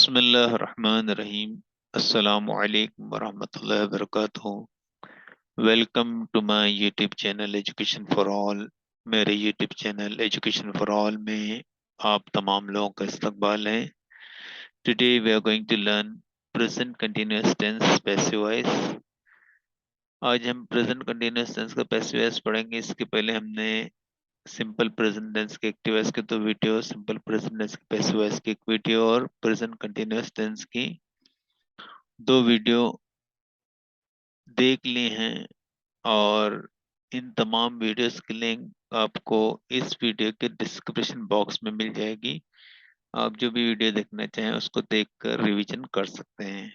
बिस्मिल्लाहिर्रहमानिर्रहीम। अस्सलामु अलैकुम वरहमतुल्लाहि वबरकातुहू। Welcome to my YouTube channel education for all. मेरे YouTube channel education for all में आप तमाम लोगों का इस्तकबाल है। Today we are going to learn present continuous tense passive voice. आज हम प्रेजेंट कंटिन्यूअस टेंस का पैसिव वॉइस पढ़ेंगे। इसके पहले हमने सिंपल प्रेजेंट टेंस के एक्टिव वॉइस के दो वीडियो, सिंपल प्रेजेंट टेंस के पैसिव वॉइस की एक वीडियो और प्रेजेंट कंटिन्यूअस टेंस की दो वीडियो देख लिए हैं। और इन तमाम वीडियोस की लिंक आपको इस वीडियो के डिस्क्रिप्शन बॉक्स में मिल जाएगी। आप जो भी वीडियो देखना चाहें उसको देखकर रिवीजन कर सकते हैं।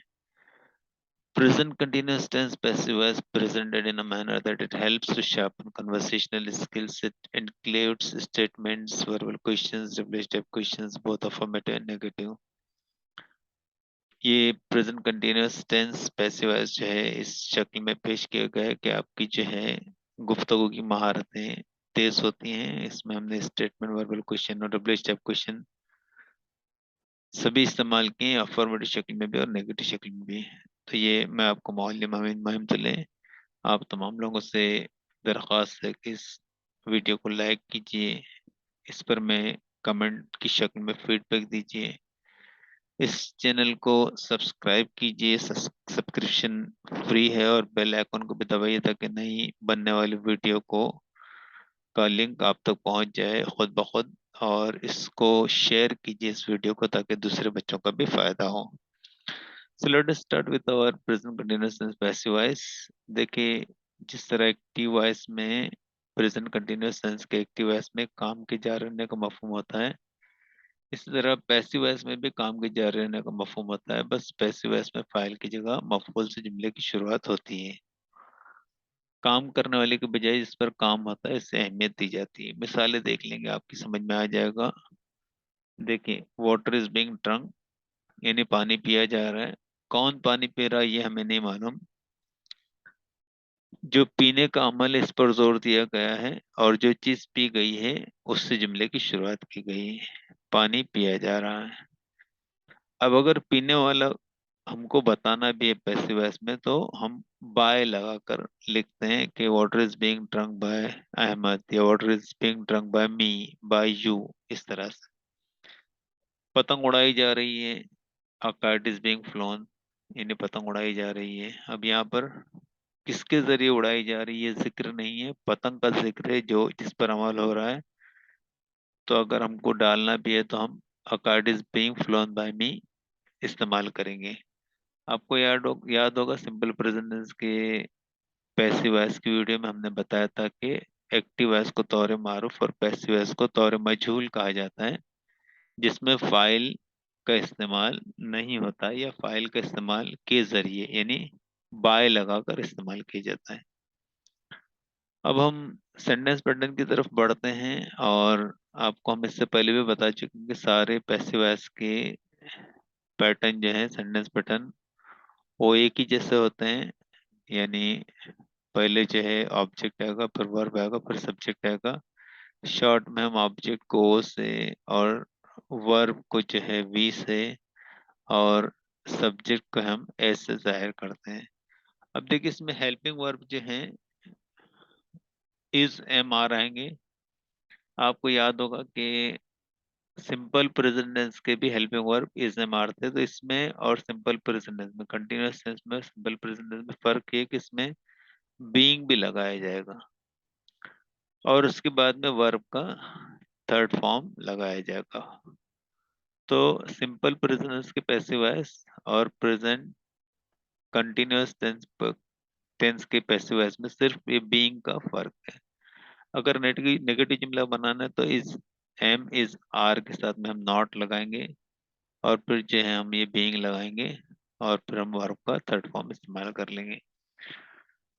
Present continuous tense passive is presented in a manner that it helps to sharpen conversational skills. It includes statements, verbal questions, reflexive questions, both affirmative and negative. ये present continuous tense passive voice जो है इस शक्ल में पेश किया गया है कि आपकी जो है गुफ्तगू की महारतें तेज होती हैं। इसमें हमने स्टेटमेंट, वर्बल क्वेश्चन और डब्ल्यू क्वेश्चन सभी इस्तेमाल किए, अफर्मेटिव शक्ल में भी और नेगेटिव शक्ल में भी। तो ये मैं आपको मोहल्ले मुहिम चले, आप तमाम लोगों से दरख्वास्त है कि इस वीडियो को लाइक कीजिए, इस पर मैं कमेंट की शक्ल में फीडबैक दीजिए, इस चैनल को सब्सक्राइब कीजिए। सब्सक्रिप्शन फ्री है और बेल आइकन को भी दबाइए ताकि नई बनने वाली वीडियो को का लिंक आप तक पहुंच जाए खुद ब खुद। और इसको शेयर कीजिए इस वीडियो को ताकि दूसरे बच्चों का भी फायदा हो। So let us start with our present continuous tense passive voice. देखिए, जिस तरह एक्टिव वॉइस में प्रेजेंट कंटिन्यूअस टेंस के एक्टिव वॉइस में काम के जारी रहने का मफहूम होता है, इसी तरह पैसिव वॉइस में भी काम के जारी रहने का मफहूम होता है। बस पैसिव वॉइस में फाइल की जगह मफऊल से जुमले की शुरुआत होती है। काम करने वाले के बजाय जिस पर काम होता है इससे अहमियत दी जाती है। मिसालें देख लेंगे, आपकी समझ में आ जाएगा। देखिए, वाटर इज बीइंग ड्रंक, यानी पानी पिया जा रहा है। कौन पानी पी रहा है ये हमें नहीं मालूम। जो पीने का अमल है इस पर जोर दिया गया है और जो चीज पी गई है उससे जुमले की शुरुआत की गई है। पानी पिया जा रहा है। अब अगर पीने वाला हमको बताना भी है पैसिव वॉइस में तो हम बाय लगाकर लिखते हैं कि water is being drunk by Ahmad या water is being drunk by me, by you. इस तरह से पतंग उड़ाई जा रही है, a kite is being flown, यानी पतंग उड़ाई जा रही है। अब यहाँ पर किसके जरिए उड़ाई जा रही है जिक्र नहीं है, पतंग का जिक्र है जो जिस पर अमल हो रहा है। तो अगर हमको डालना भी है तो हम a kite is being flown by me इस्तेमाल करेंगे। आपको याद होगा सिंपल प्रेजेंट टेंस के पैसिव वॉइस की वीडियो में हमने बताया था कि एक्टिव वॉइस को तौर मारूफ और पैसिव वॉइस को तौर मजहूल कहा जाता है, जिसमें फाइल का इस्तेमाल नहीं होता या फाइल का इस्तेमाल के जरिए यानी बाय लगाकर इस्तेमाल किया जाता है। अब हम सेंटेंस पैटर्न की तरफ बढ़ते हैं और आपको हम इससे पहले भी बता चुके हैं कि सारे पैसिव वॉइस के पैटर्न जो है सेंटेंस पैटर्न वो एक ही जैसे होते हैं। यानी पहले जो है ऑब्जेक्ट आएगा, फिर वर्ब आएगा, फिर सब्जेक्ट आएगा। शॉर्ट में हम ऑब्जेक्ट को ओ से और वर्ब को जो है वी से और सब्जेक्ट को हम एस से जाहिर करते हैं। अब देखिए, इसमें हेल्पिंग वर्ब जो है इज एम आर आएंगे। आपको याद होगा कि सिंपल प्रेजेंट टेंस के भी helping verb is am are थे। तो इसमें और सिंपल प्रेजेंट टेंस में, कंटिन्यूअस टेंस में सिंपल प्रेजेंट टेंस में फर्क ये कि इसमें बीइंग भी लगाया जाएगा और उसके बाद में वर्ब का थर्ड फॉर्म लगाया जाएगा। तो सिंपल प्रेजेंट टेंस के पैसिव वॉइस और प्रेजेंट कंटिन्यूअस टेंस के पैसिव वॉइस में सिर्फ ये बीइंग का फर्क है। अगर नेगेटिव जुमला बनाना है तो इज एम इज आर के साथ में हम नॉट लगाएंगे और फिर जो है हम ये बीइंग लगाएंगे और फिर हम वर्ब का थर्ड फॉर्म इस्तेमाल कर लेंगे।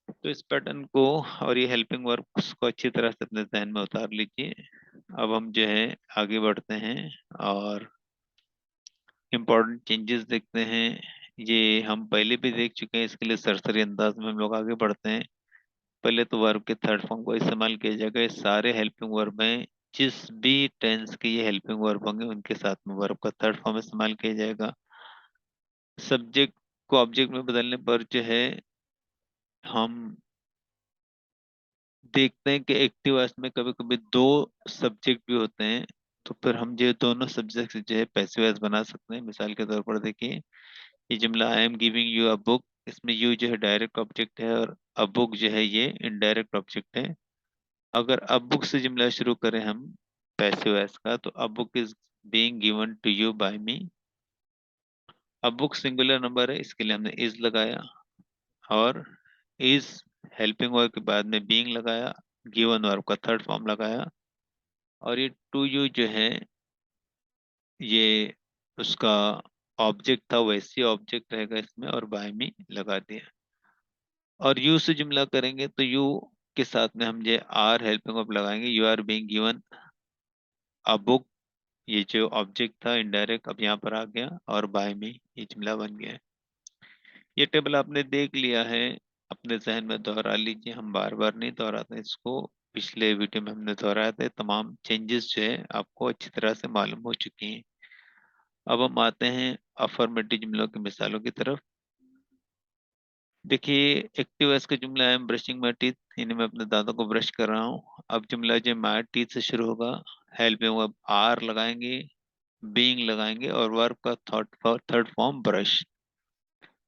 तो इस पैटर्न को और ये हेल्पिंग वर्ब को अच्छी तरह से अपने जहन में उतार लीजिए। अब हम जो है आगे बढ़ते हैं और इम्पोर्टेंट चेंजेस देखते हैं। ये हम पहले भी देख चुके हैं, इसके लिए सरसरी अंदाज में हम लोग आगे बढ़ते हैं। पहले तो वर्ब के थर्ड फॉर्म को इस्तेमाल किया जाएगा। ये सारे हेल्पिंग वर्ब हैं, जिस भी टेंस के ये हेल्पिंग वर्ब होंगे उनके साथ में वर्ब का थर्ड फॉर्म इस्तेमाल किया जाएगा। सब्जेक्ट को ऑब्जेक्ट में बदलने पर जो है हम देखते हैं कि एक्टिव वॉइस में कभी कभी दो सब्जेक्ट भी होते हैं। तो फिर हम जो दोनों सब्जेक्ट जो है पैसिव वॉइस बना सकते हैं। मिसाल के तौर पर देखिए, ये जुमला I am giving you a book, इसमें यू जो है डायरेक्ट ऑब्जेक्ट है और अ बुक जो है ये इनडायरेक्ट ऑब्जेक्ट है। अगर अ बुक से जुमला शुरू करें हम पैसिव वॉइस का, तो a book is being given to you by me. अब बुक सिंगुलर नंबर है, इसके लिए हमने इज लगाया, और इज हेल्पिंग वर्ब के बाद में बीइंग लगाया, गिवन वर्ब का थर्ड फॉर्म लगाया, और ये टू यू जो है ये उसका ऑब्जेक्ट था, वैसे ऑब्जेक्ट रहेगा इसमें, और बाय मी लगा दिया। और यू से जुमला करेंगे तो यू के साथ में हम ये आर हेल्पिंग वर्ब लगाएंगे, you are being given a book, ये जो ऑब्जेक्ट था इनडायरेक्ट अब यहाँ पर आ गया, और बाय मी ये जुमला बन गया। ये टेबल आपने देख लिया है, अपने जहन में दोहरा लीजिए, हम बार बार नहीं दोहराते इसको। पिछले वीडियो में हमने दोहराया था, तमाम चेंजेस जो है आपको अच्छी तरह से मालूम हो चुकी हैं। अब हम आते हैं अफर्मेटिव जुमलों की मिसालों की तरफ। देखिए, एक्टिव वॉइस का जुमला है, ब्रशिंग माई टीथ, यानी मैं अपने दांतों को ब्रश कर रहा हूँ। अब जुमला जो माई टीथ से शुरू होगा, हेल्पिंग वर्ब आर लगाएंगे, बीइंग लगाएंगे, और वर्ब का third form brush.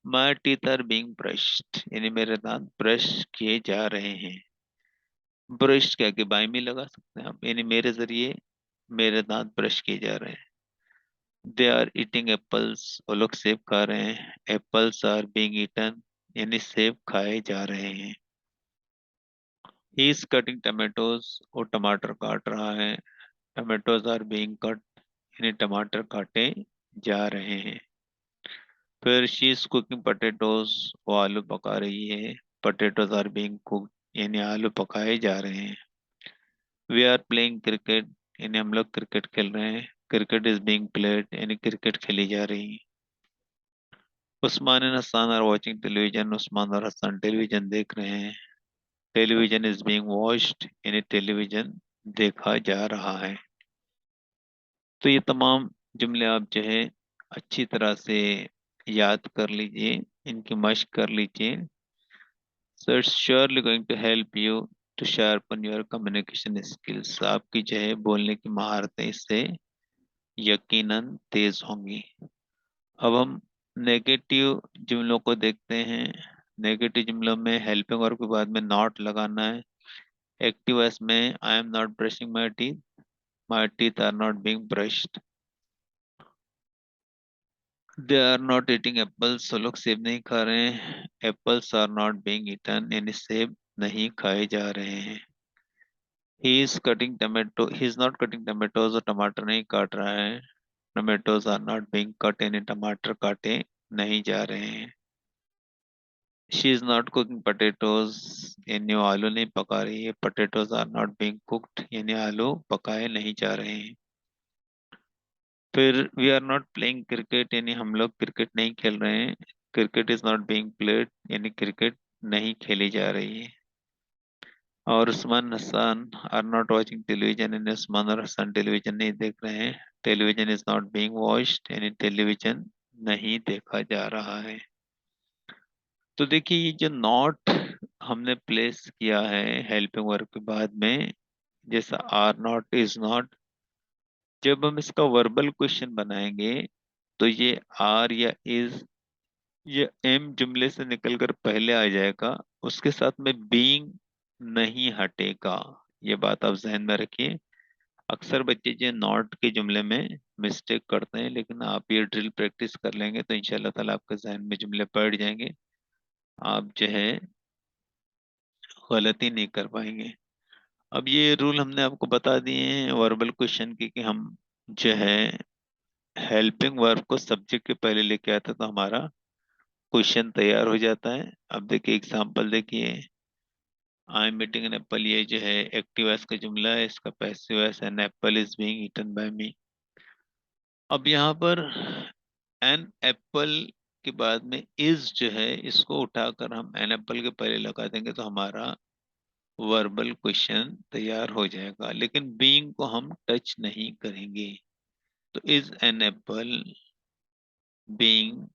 My teeth are being brushed, यानी मेरे दांत ब्रश किए जा रहे हैं। ब्रश के आगे बाई में लगा सकते हैं आप, यानी मेरे जरिए मेरे दांत ब्रश किए जा रहे हैं। दे आर ईटिंग एप्पल्स, वो लोग सेब खा रहे हैं। एप्पल्स आर बीइंग ईटन, यानी सेब खाए जा रहे हैं। ही इज कटिंग टमेटोज, वो टमाटर काट रहा है। टमेटोज आर बीइंग कट, यानी टमाटर काटे जा रहे हैं। फिर शी इज कुकिंग पोटैटोज, वो आलू पका रही है। पोटैटोज आर बीइंग कुक्ड, यानी आलू पकाए जा रहे हैं। वी आर प्लेइंग क्रिकेट, यानी हम लोग क्रिकेट खेल रहे हैं। क्रिकेट इज बीइंग प्लेड, यानी क्रिकेट खेली जा रही है। Usman and Hasan are watching television, Usman और हसन टेलीविजन देख रहे हैं। टेलीविजन इज बीइंग वॉच्ड, यानी टेलीविजन देखा जा रहा है। तो ये तमाम जुमले आप जो है अच्छी तरह से याद कर लीजिए, इनकी मश्क कर लीजिए। So it's surely going to help you to sharpen your communication skills. आपकी जो है बोलने की महारतें इससे यकीनन तेज होंगी। अब हम नेगेटिव जुमलों को देखते हैं। नेगेटिव जुमलों में हेल्पिंग वर्ब के बाद में नॉट लगाना है। एक्टिव वॉइस में I am not brushing my teeth are not being brushed. They are not eating apples, वो लोग सेब नहीं खा रहे हैं। Apples are not being eaten, यानी सेब नहीं खाए जा रहे हैं। He is not cutting tomatoes, और टमाटर नहीं काट रहा है। Tomatoes are not being cut, यानी टमाटर काटे नहीं जा रहे हैं। She is not cooking potatoes, यानी वो आलू नहीं पका रही है। Potatoes are not being cooked, यानी आलू पकाए नहीं जा रहे हैं। फिर we are not playing cricket, यानी हम लोग क्रिकेट नहीं खेल रहे हैं। Cricket is not being played, यानी क्रिकेट नहीं खेली जा रही है। और Usman Hasan are not watching television, यानी उस्मान और हसन टेलीविजन नहीं देख रहे हैं। Television is not being watched, यानी टेलीविजन नहीं देखा जा रहा है। तो देखिए, ये जो नॉट हमने प्लेस किया है हेल्पिंग वर्ब के बाद में, जैसा आर नॉट, इज नॉट, जब हम इसका वर्बल क्वेश्चन बनाएंगे तो ये आर या इज, ये एम जुमले से निकलकर पहले आ जाएगा, उसके साथ में बीइंग नहीं हटेगा। ये बात आप जहन में रखिए। अक्सर बच्चे जो नॉट के जुमले में मिस्टेक करते हैं, लेकिन आप ये ड्रिल प्रैक्टिस कर लेंगे तो इंशाल्लाह ताला आपके जहन में जुमले बैठ जाएंगे। आप जो है गलती नहीं कर पाएंगे। अब ये रूल हमने आपको बता दिए हैं वर्बल क्वेश्चन की, कि हम जो है हेल्पिंग वर्ब को सब्जेक्ट के पहले लेके आते तो हमारा क्वेश्चन तैयार हो जाता है। अब देखिए एग्जांपल देखिए, I am eating an apple, ये जो है एक्टिव वॉइस का जुमला है, इसका passive voice an apple is being eaten by me. अब यहाँ पर एन एप्पल के बाद में इज जो है, इसको उठाकर हम एन एप्पल के पहले लगा देंगे तो हमारा वर्बल क्वेश्चन तैयार हो जाएगा, लेकिन बीइंग को हम टच नहीं करेंगे। तो is an apple being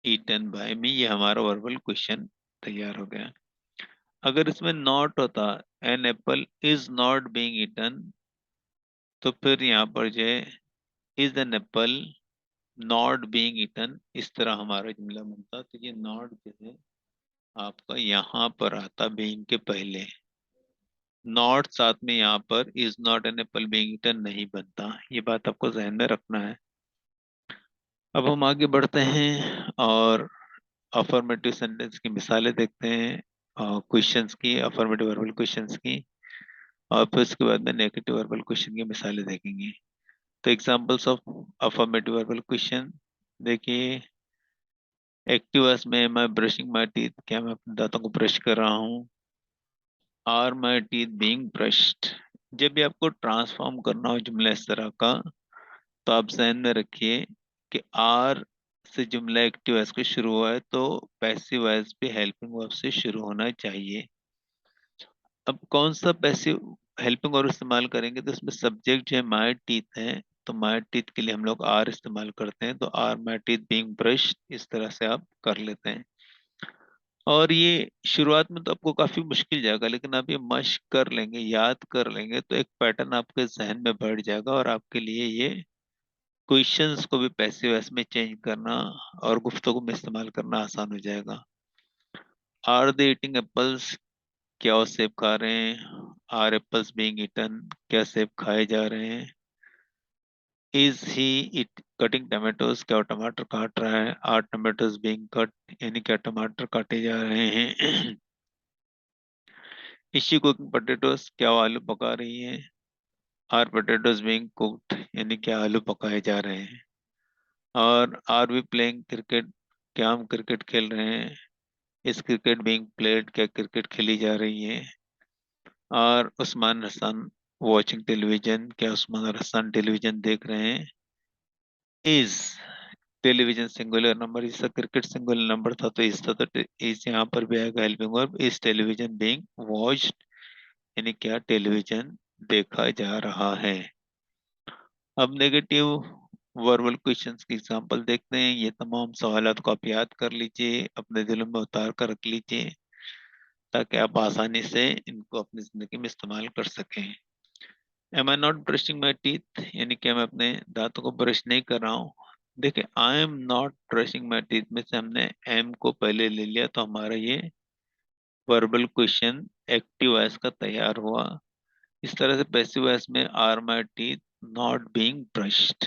eaten by me, ये हमारा वर्बल क्वेश्चन तैयार हो गया। अगर इसमें नॉट होता, an apple is not being eaten, तो फिर यहाँ पर जो है is an apple not being eaten, इस तरह हमारा जुमला बनता। तो ये नॉट जो है आपका यहाँ पर आता बीइंग के पहले, नॉट साथ में यहाँ पर is not an apple being eaten नहीं बनता। ये बात आपको ध्यान में रखना है। अब हम आगे बढ़ते हैं और अफर्मेटिव सेंटेंस की मिसालें देखते हैं, क्वेश्चंस की, अफर्मेटिव वर्बल क्वेश्चंस की, और फिर उसके बाद में नेगेटिव वर्बल क्वेश्चन की मिसालें देखेंगे। तो examples of affirmative verbal question देखिए। एक्टिव वॉइस में मैं ब्रशिंग माय टीथ, क्या मैं अपने दांतों को ब्रश कर रहा हूँ। Are my teeth being brushed. जब भी आपको ट्रांसफॉर्म करना हो जुमला इस तरह का, तो आप ध्यान में रखिए कि आर से जुमला एक्टिव वॉइस के शुरू हुआ है, तो पैसिव वॉइस भी हेल्पिंग वर्ब से शुरू होना चाहिए। अब कौन सा पैसिव हेल्पिंग वर्ब इस्तेमाल करेंगे, तो इसमें सब्जेक्ट जो है माय टीथ है, तो माय टीथ के लिए हम लोग आर इस्तेमाल करते हैं, तो are my teeth being brushed, इस तरह से आप कर लेते हैं। और ये शुरुआत में तो आपको काफी मुश्किल जाएगा, लेकिन आप ये मश्क कर लेंगे, याद कर लेंगे, तो एक पैटर्न आपके जहन में बैठ जाएगा और आपके लिए ये क्वेश्चंस को भी पैसिव वॉइस में चेंज करना और गुफ्तगू में इस्तेमाल करना आसान हो जाएगा। आर दे ईटिंग एप्पल्स, क्या वो सेब खा रहे हैं। आर एप्पल्स बीइंग ईटन, क्या सेब खाए जा रहे हैं। Is he it cutting tomatoes, क्या वो टमाटर काट रहा है। आर टमाटोज बीइंग कट, यानी क्या टमाटर काटे जा रहे हैं। इज शी कुकिंग पोटैटोज, क्या वो आलू पका रही है। आर पोटैटोज बीइंग कुक्ड, यानी क्या आलू पकाए जा रहे हैं। और आर वी प्लेइंग क्रिकेट, क्या हम क्रिकेट खेल रहे हैं। इस क्रिकेट बीइंग प्लेड, क्या क्रिकेट खेली जा रही है। और उस्मान हसन वॉचिंग टेलीविजन, क्या उस्मान और हसन टेलीविजन देख रहे हैं। इज टेलीविजन सिंगुलर नंबर, इसका क्रिकेट सिंगुलर नंबर था, तो इसका तो इस यहाँ पर भी आएगा helping verb. Is television being watched, यानी क्या टेलीविजन देखा जा रहा है। अब नेगेटिव वर्बल क्वेश्चंस की एग्जांपल देखते हैं। ये तमाम सवालात को आप याद कर लीजिए, अपने दिलों में उतार कर रख लीजिए, ताकि आप आसानी से इनको अपनी जिंदगी में इस्तेमाल कर सकें। Am I not brushing my teeth, यानी कि मैं अपने दांतों को ब्रश नहीं कर रहा हूँ। देखिए, I am not brushing my teeth में से हमने एम को पहले ले लिया, तो हमारा ये वर्बल क्वेश्चन एक्टिव वॉइस का तैयार हुआ। इस तरह से पैसिव वॉइस में are my teeth not being brushed,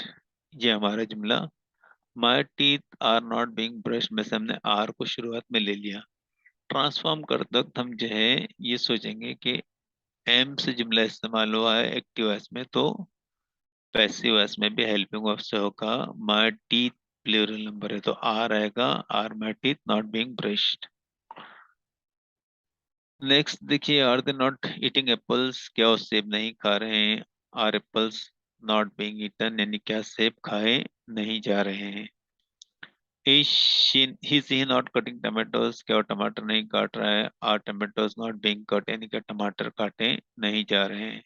ये हमारा जुमला। My teeth are not being brushed में से हमने आर को शुरुआत में ले लिया। ट्रांसफॉर्म करते वक्त हम जो है ये सोचेंगे कि एम से जुमला इस्तेमाल हुआ है एक्टिव वॉइस में, तो पैसिव वॉइस में भी हेल्पिंग वर्ब से होगा। माय टीथ प्लूरल नंबर है, तो आर आएगा। Are my teeth not being brushed. Next देखिए, are they not eating apples, क्या वो सेब नहीं खा रहे हैं। Are apples not being eaten, यानी क्या सेब खाए नहीं जा रहे हैं। Is he not cutting tomatoes, क्या वो टमाटर नहीं काट रहा है। Are tomatoes not being cut, यानी क्या टमाटर काटे नहीं जा रहे हैं।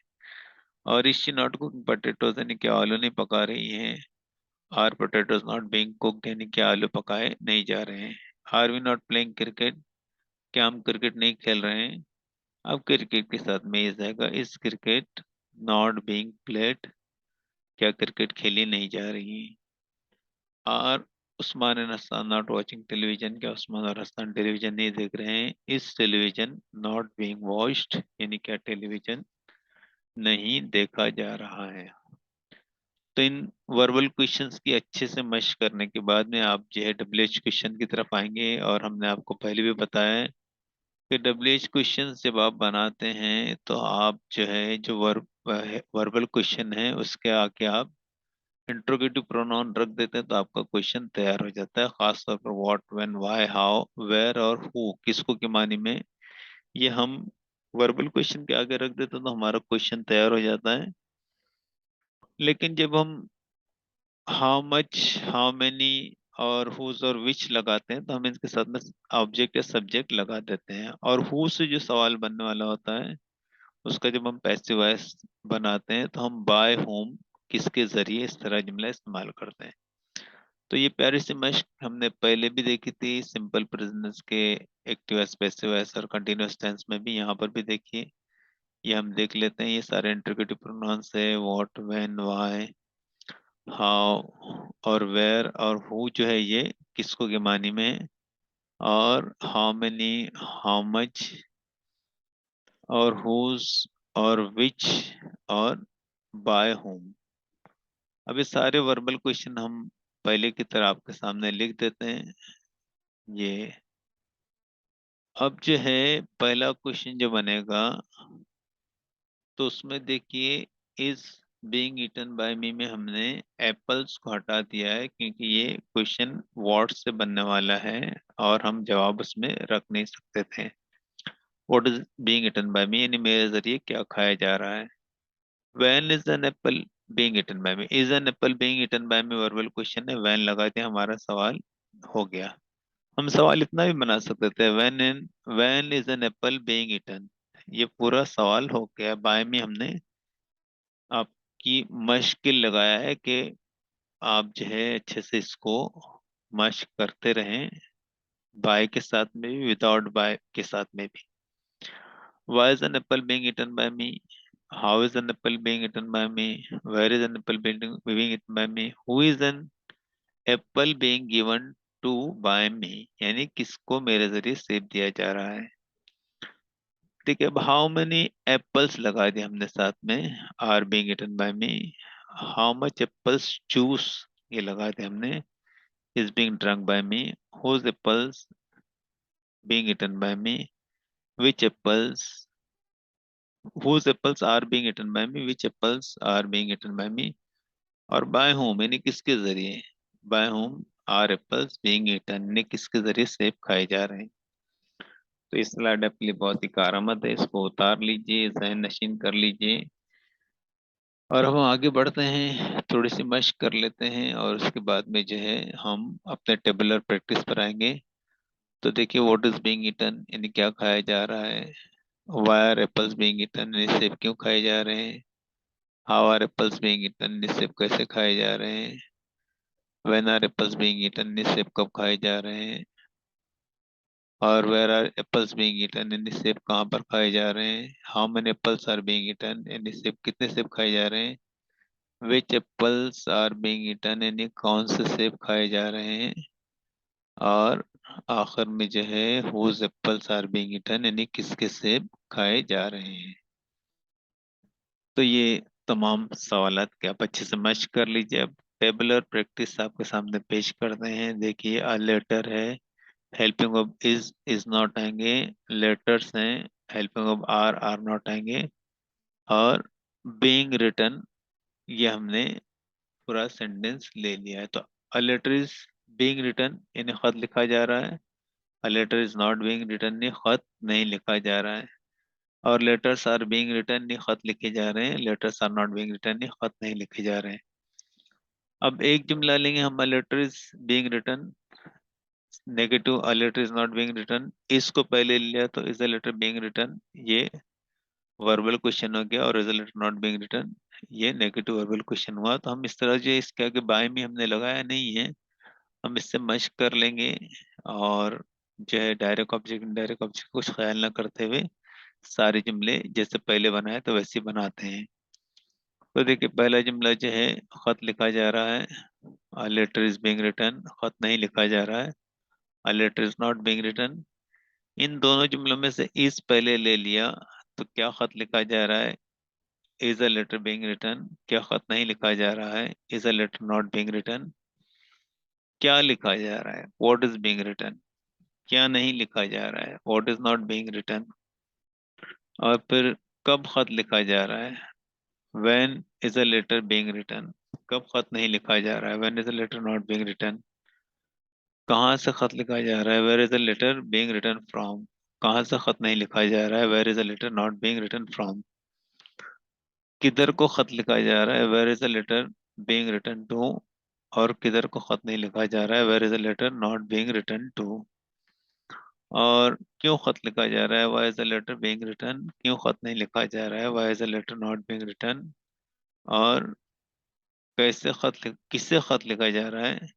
और is she not cooking potatoes, यानी क्या आलू नहीं पका रही है। Are potatoes not being cooked, यानी कि आलू पकाए नहीं जा रहे हैं। Are we not playing cricket, क्या हम क्रिकेट नहीं खेल रहे हैं। अब क्रिकेट के साथ में इस जाएगा। Is cricket not being played, क्या क्रिकेट खेली नहीं जा रही। Are Usman and Hasan not watching television, क्या उस्मान और हसन टेलीविजन नहीं देख रहे हैं। इस टेलीविजन नॉट बीइंग वॉच्ड, यानी क्या टेलीविजन नहीं देखा जा रहा है। तो इन वर्बल क्वेश्चंस की अच्छे से मशक करने के बाद में आप जो है डब्ल्यूएच क्वेश्चन की तरफ आएंगे। और हमने आपको पहले भी बताया है कि डब्ल्यूएच क्वेश्चन जब आप बनाते हैं, तो आप जो है जो वर्बल क्वेश्चन है उसके आके आप इंट्रोगेटिव प्रोनाउन रख देते हैं, तो आपका क्वेश्चन तैयार हो जाता है। खास तौर पर what, when, why, how, where और हु, किसको के मानी में, ये हम वर्बल क्वेश्चन के आगे रख देते हैं, तो हमारा क्वेश्चन तैयार हो जाता है। लेकिन जब हम हाउ मच, हाउ मेनी और हुज और विच लगाते हैं, तो हम इसके साथ में ऑब्जेक्ट या सब्जेक्ट लगा देते हैं। और हु से जो सवाल बनने वाला होता है, उसका जब हम पैसिव वॉइस बनाते हैं, तो हम बाय होम, किसके जरिए, इस तरह जुमला इस्तेमाल करते हैं। तो ये प्यारी सी मशक हमने पहले भी देखी थी सिंपल प्रेजेंस के एक्टिव पैसिव वॉइस और कंटिन्यूअस टेंस में भी, यहाँ पर भी देखिए। ये हम देख लेते हैं, ये सारे इंटरोगेटिव प्रोनाउंस है, व्हाट, व्हेन, व्हाई, हाउ और वेयर और हु जो है ये किसको के मानी में है, और हाउ मेनी, हाउ मच और हुज और विच और बाय होम। अब ये सारे वर्बल क्वेश्चन हम पहले की तरह आपके सामने लिख देते हैं। ये अब जो है पहला क्वेश्चन जो बनेगा, तो उसमें देखिए इज बीइंग ईटन बाय मी में हमने एप्पल्स को हटा दिया है, क्योंकि ये क्वेश्चन व्हाट से बनने वाला है और हम जवाब उसमें रख नहीं सकते थे। What is being eaten by me यानी मेरे जरिए क्या खाया जा रहा है। When is an apple being eaten by me, is an apple being eaten by me verbal question है, व्हेन लगा दिया, हमारा सवाल हो गया। हम सवाल इतना भी बना सकते थे, when is an apple being eaten, ये पूरा सवाल हो गया। बाय में हमने आपकी मश्किल लगाया है कि आप जो है अच्छे से इसको मश्क करते रहें, बाय के साथ में भी विदाउट बाय के साथ में भी। Why is an apple being eaten by me? How is an apple being eaten by me? Where is an apple being eaten by me? Who is an apple being given to by me? यानी किसको मेरे जरिए save दिया जा रहा है। ठीक है, अब हाउ मेनी एप्पल्स लगा दिया हमने साथ में, are being eaten by me. How much apples juice ये लगा दिया हमने, is being drunk by me. Whose apples being eaten by me, which apples, whose apples are being eaten by me, which apples are being eaten by me, और by whom यानी किसके जरिए, by whom are apples being eaten यानी किसके जरिए सेब खाए जा रहे हैं। तो इस स्लाइड आपके लिए बहुत ही कारआमद है, इसको उतार लीजिए, जहन नशीन कर लीजिए। और हम आगे बढ़ते हैं, थोड़ी सी मश्क कर लेते हैं और उसके बाद में जो है हम अपने टेबुलर प्रैक्टिस पर आएंगे। तो देखिए व्हाट इज बीइंग ईटन यानी क्या खाया जा रहा है, why are apples being eaten यानी सेब क्यों खाए जा रहे हैं, how are apples being eaten सेब कैसे खाए जा रहे हैं, when are apples being eaten सेब कब खाए जा रहे हैं, और where are apples being eaten यानी सेब कहाँ पर खाए जा रहे हैं, how many apples are being eaten यानी सेब कितने सेब खाए जा रहे हैं, which apples are being eaten यानी कौन से सेब खाए जा रहे हैं, और आखिर में जो है whose apples are being eaten यानी किसके सेब खाए जा रहे हैं। तो ये तमाम सवालात के आप अच्छे से मश्क कर लीजिए। अब टेबुलर प्रैक्टिस आपके सामने पेश करते हैं। देखिए अ लेटर है, हेल्पिंग ऑफ इज नॉट आएंगे, लेटर्स हैं, हेल्पिंग ऑफ आर नॉट आएंगे, और बीइंग रिटन ये हमने पूरा सेंटेंस ले लिया है। तो a letter is being written यानी खत लिखा जा रहा है, a letter is not being written यानी खत नहीं लिखा जा रहा है, और लेटर्स आर बीइंग रिटन नहीं खत लिखे जा रहे हैं, letters are not being written नहीं खत नहीं लिखे जा रहे हैं। अब एक जुमला लेंगे हम, a letter is being written, negative a letter is not being written, इसको पहले लिया तो is a letter being written, ये वर्बल क्वेश्चन हो गया, और is a letter not being written ये नेगेटिव वर्बल क्वेश्चन हुआ। तो हम इस तरह जो इसके आगे बाय में हमने लगाया नहीं है, हम इससे मश्क कर लेंगे, और जो है डायरेक्ट ऑब्जेक्ट इनडायरेक्ट ऑब्जेक्ट कुछ ख्याल ना करते हुए सारे जुमले जैसे पहले बनाए तो वैसे ही बनाते हैं। तो देखिए पहला जुमला जो है, खत लिखा जा रहा है, a letter is being written, खत नहीं लिखा जा रहा है, a letter is not being written. इन दोनों जुमलों में से इस पहले ले लिया, तो क्या खत लिखा जा रहा है, is a letter being written, क्या खत नहीं लिखा जा रहा है, is a letter not being written. क्या लिखा जा रहा है, व्हाट इज बीइंग रिटन, क्या नहीं लिखा जा रहा है, what is not being written. और फिर कब खत लिखा जा रहा है, when is a letter being written, कब खत नहीं लिखा जा रहा है, when is a letter not being written। कहाँ से खत लिखा जा रहा है, where is a letter being written from, कहाँ से खत नहीं लिखा जा रहा है, where is a letter not being written from। किधर को खत लिखा जा रहा है, where is a letter being written to, और किधर को खत नहीं लिखा जा रहा है, where is a letter not being written to। और क्यों खत लिखा जा रहा है, why is a letter being written, क्यों खत नहीं लिखा जा रहा है, why is a letter not being written। और कैसे खत किससे खत लिखा जा रहा है,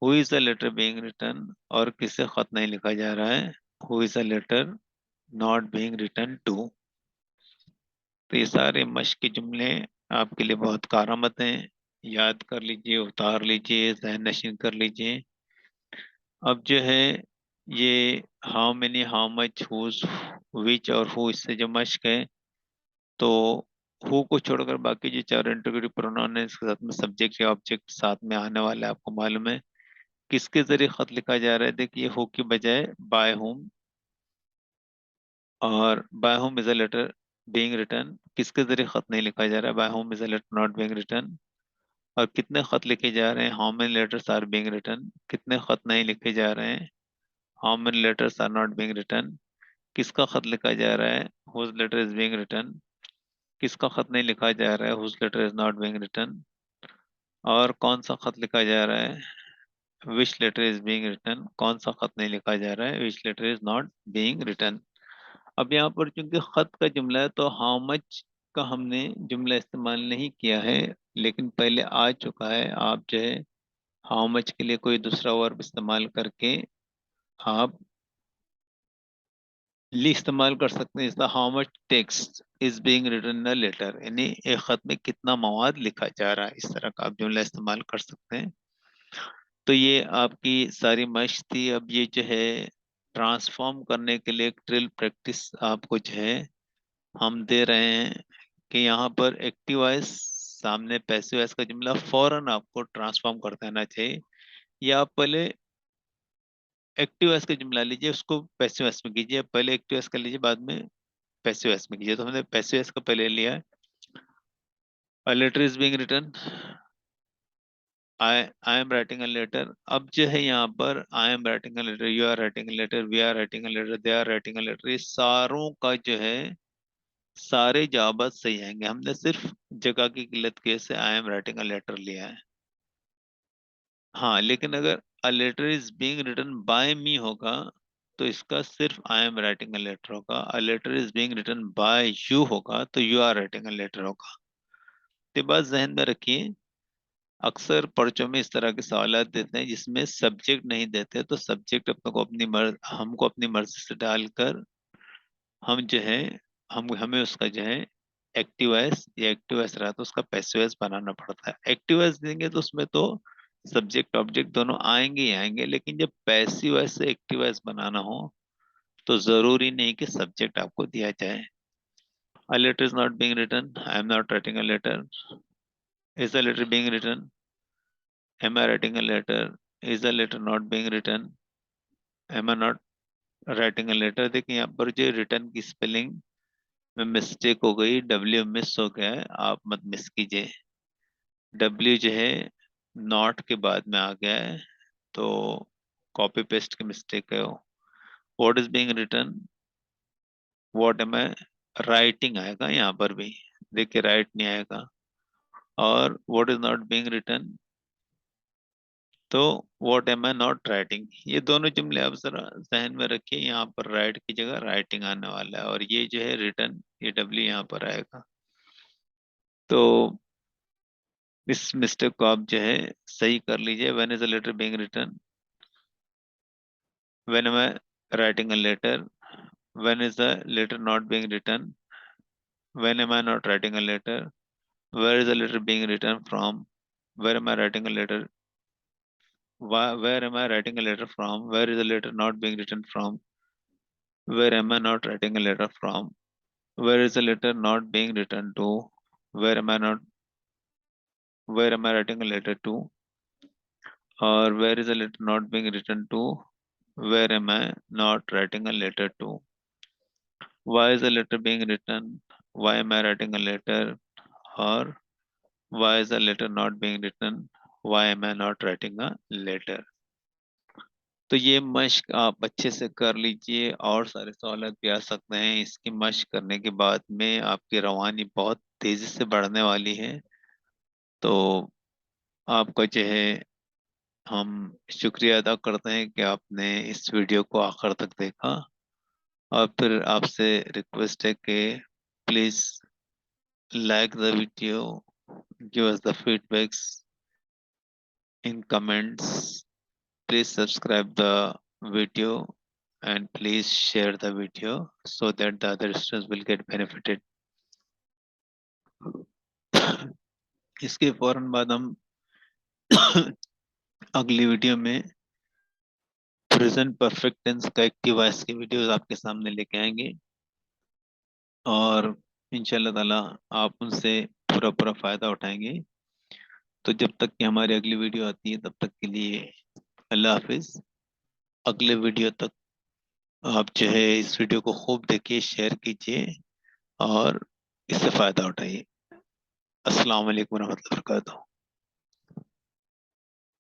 who is the letter being written, और किससे खत नहीं लिखा जा रहा है, who is the letter not being written to. तो ये सारे मश्क के जुमले आपके लिए बहुत कारआमद हैं। याद कर लीजिए, उतार लीजिए, ज़हन नशीन कर लीजिए। अब जो है ये how many, how much, whose, which और हु, इससे जो मश्क है, तो हु को छोड़कर बाकी जो चार इंट्रोगेटिव प्रोनाउन है इसके साथ में सब्जेक्ट या ऑब्जेक्ट साथ में आने वाला है, आपको मालूम है। किसके जरिए खत लिखा जा रहा है, देखिए हु की बजाय बाय हुम, और by whom is a letter being written. किसके जरिए खत नहीं लिखा जा रहा है, by whom is a letter not being written. और कितने खत लिखे जा रहे हैं, how many letters are being written. कितने खत नहीं लिखे जा रहे हैं, how many letters are not being written. किसका खत लिखा जा रहा है, whose letter is being written. किसका खत नहीं लिखा जा रहा है, whose letter is not being written. और कौन सा खत लिखा जा रहा है, which letter is being written. कौन सा खत नहीं लिखा जा रहा है, which letter is not being written. अब यहाँ पर चूंकि खत का जुमला है तो हाउ मच का हमने जुमला इस्तेमाल नहीं किया है, लेकिन पहले आ चुका है। आप जो है हाउ मच के लिए कोई दूसरा वर्ब इस्तेमाल करके आप ली इस्तेमाल कर सकते हैं, इसका how much text is being written in letter, यानी एक खत में कितना मवाद लिखा जा रहा है, इस तरह का आप जुमला इस्तेमाल कर सकते हैं। तो ये आपकी सारी मश्क थी। अब ये जो है ट्रांसफॉर्म करने के लिए एक ड्रिल प्रैक्टिस आपको जो है हम दे रहे हैं कि यहाँ पर एक्टिव वॉइस सामने पैसिव वॉइस का जुमला फौरन आपको ट्रांसफॉर्म कर देना चाहिए। या आप पहले एक्टिव वॉइस का जुमला लीजिए, उसको पैसिव वॉइस में कीजिए। पहले एक्टिव वॉइस का लीजिए, बाद में पैसिव वॉइस में कीजिए। तो हमने पैसिव वॉइस का पहले लिया है, a letter is being written, I am writing a letter. अब जो है यहाँ पर I am writing a letter, you are writing a letter, we are writing a letter, they are writing a letter, ये सारों का जो है सारे जवाब सही आएंगे। हमने सिर्फ जगह की किल्लत की वजह से I am writing a letter लिया है। हाँ, लेकिन अगर a letter is being written by me होगा तो इसका सिर्फ I am writing a letter होगा। A letter is being written by you होगा तो you are writing a letter होगा। ये बात जहन में रखिए। अक्सर पर्चों में इस तरह के सवाल देते हैं जिसमें सब्जेक्ट नहीं देते, तो सब्जेक्ट अपने को हमको अपनी मर्जी से डालकर हम जो है हम हमें उसका जो है एक्टिव वॉइस या एक्टिव वॉइस रहा तो उसका पैसिव वॉइस बनाना पड़ता है। एक्टिव वॉइस देंगे तो उसमें तो सब्जेक्ट ऑब्जेक्ट दोनों आएंगे ही आएंगे, लेकिन जब पैसिव वॉइस से एक्टिव वॉइस बनाना हो तो जरूरी नहीं कि सब्जेक्ट आपको दिया जाए। A letter is not being written, I am not writing a letter. Is the letter being written, am I writing a letter? Is the letter not being written, am I not writing a letter? देखिए यहाँ पर जो return की spelling में mistake हो गई, W miss हो गया है, आप मत मिस कीजिए। डब्ल्यू जो है नॉट के बाद में आ गया है, तो कॉपी पेस्ट की मिस्टेक है वो। What is being written, what am I writing आएगा यहाँ पर भी, देखिए राइट नहीं आएगा। और what is not being written, तो what am I not writing. ये दोनों जुमले आप जरा जहन में रखिए, यहाँ पर राइट की जगह राइटिंग आने वाला है, और ये जो है रिटर्न, ये डब्ल्यू यहाँ पर आएगा। तो इस मिस्टेक को आप जो है सही कर लीजिए। When is a letter being written, when am I writing a letter, when is the letter not being written, when am I not writing a letter, where is the letter being written from, where am I writing a letter, where am I writing a letter from, where is the letter not being written from, where am I not writing a letter from, where is the letter not being written to, where am I not, where am I writing a letter to, or where is the letter not being written to, where am I not writing a letter to, why is the letter being written, why am I writing a letter, or why is the letter not being written, why am I not writing a letter। तो ये मश्क आप अच्छे से कर लीजिए, और सारे सवाल भी आ सकते हैं। इसकी मश्क करने के बाद में आपकी रवानी बहुत तेजी से बढ़ने वाली है। तो आपका जो है हम शुक्रिया अदा करते हैं कि आपने इस वीडियो को आखिर तक देखा। और फिर आपसे रिक्वेस्ट है कि please like the video, give us the feedbacks in comments, please subscribe the video and please share the video so that the other students will get benefited. इसके फौरन बाद हम अगली वीडियो में प्रेजेंट परफेक्ट टेंस का active voice की videos आपके सामने लेके आएंगे और इंशाल्लाह ताला आप उनसे पूरा पूरा फायदा उठाएंगे। तो जब तक कि हमारी अगली वीडियो आती है तब तक के लिए अल्लाह हाफिज। अगले वीडियो तक आप जो है इस वीडियो को खूब देखिए, शेयर कीजिए और इससे फायदा उठाइए। अस्सलाम वालेकुम रहमतुल्लाहि व बरकातहू।